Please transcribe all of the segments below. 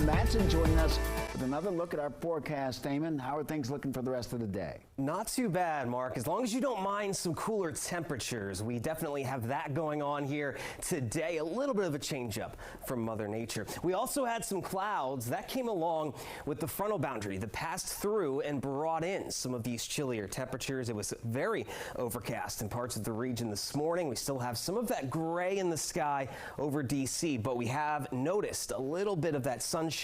Matson joining us with another look at our forecast. Damon, how are things looking for the rest of the day? Not too bad, Mark. As long as you don't mind some cooler temperatures. We definitely have that going on here today. A little bit of a change up from Mother Nature. We also had some clouds that came along with the frontal boundary that passed through and brought in some of these chillier temperatures. It was very overcast in parts of the region this morning. We still have some of that gray in the sky over D.C., but we have noticed a little bit of that sunshine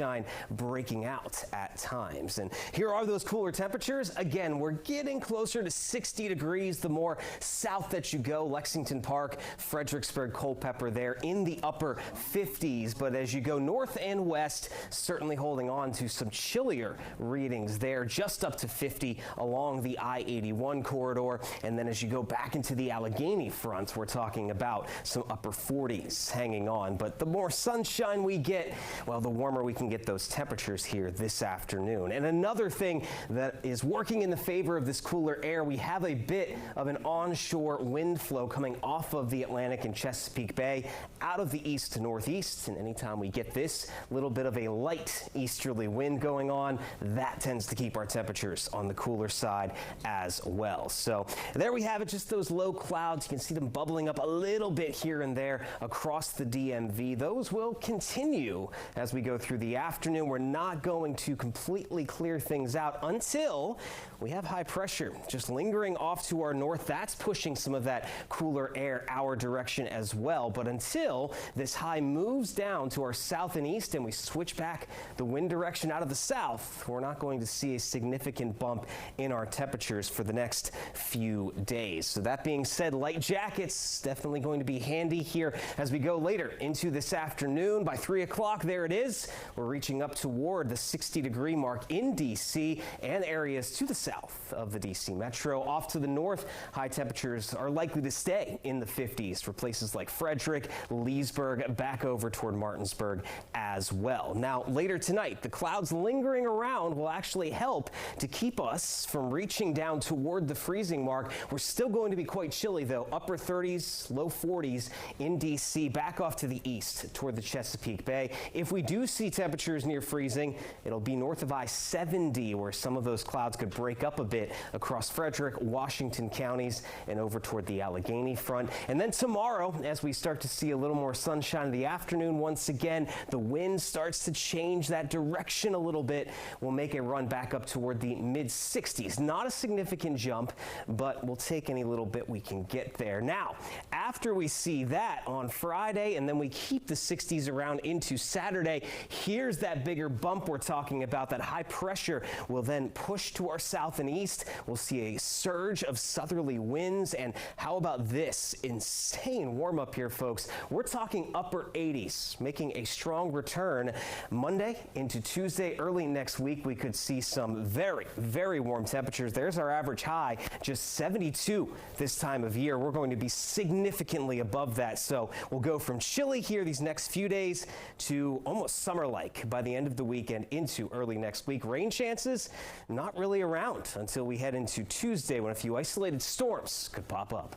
breaking out at times. And here are those cooler temperatures. Again, we're getting closer to 60 degrees the more south that you go. Lexington Park, Fredericksburg, Culpeper there in the upper 50s. But as you go north and west, certainly holding on to some chillier readings there, just up to 50 along the I-81 corridor. And then as you go back into the Allegheny front, we're talking about some upper 40s hanging on. But the more sunshine we get, well, the warmer we can get those temperatures here this afternoon. And another thing that is working in the favor of this cooler air, we have a bit of an onshore wind flow coming off of the Atlantic and Chesapeake Bay out of the east to northeast. And anytime we get this little bit of a light easterly wind going on, that tends to keep our temperatures on the cooler side as well. So there we have it, just those low clouds. You can see them bubbling up a little bit here and there across the DMV. Those will continue as we go through the afternoon. We're not going to completely clear things out until we have high pressure just lingering off to our north. That's pushing some of that cooler air our direction as well. But until this high moves down to our south and east and we switch back the wind direction out of the south, we're not going to see a significant bump in our temperatures for the next few days. So that being said, light jackets definitely going to be handy here as we go later into this afternoon. By 3 o'clock, there it is. We're reaching up toward the 60-degree mark in D.C. and areas to the south of the D.C. metro. Off to the north, high temperatures are likely to stay in the 50s for places like Frederick, Leesburg, back over toward Martinsburg as well. Now, later tonight, the clouds lingering around will actually help to keep us from reaching down toward the freezing mark. We're still going to be quite chilly, though. Upper 30s, low 40s in D.C., back off to the east toward the Chesapeake Bay. If we do see temperatures near freezing, it'll be north of I-70, where some of those clouds could break up a bit across Frederick, Washington counties, and over toward the Allegheny front. And then tomorrow, as we start to see a little more sunshine in the afternoon, once again, the wind starts to change that direction a little bit. We'll make a run back up toward the mid-60s. Not a significant jump, but we'll take any little bit we can get there. Now, after we see that on Friday, and then we keep the 60s around into Saturday, here's that bigger bump we're talking about. That high pressure will then push to our south and east. We'll see a surge of southerly winds. And how about this insane warm up here, folks? We're talking upper 80s, making a strong return Monday into Tuesday. Early next week, we could see some very, very warm temperatures. There's our average high, just 72 this time of year. We're going to be significantly above that. So we'll go from chilly here these next few days to almost summer-like by the end of the weekend into early next week. Rain chances not really around until we head into Tuesday, when a few isolated storms could pop up.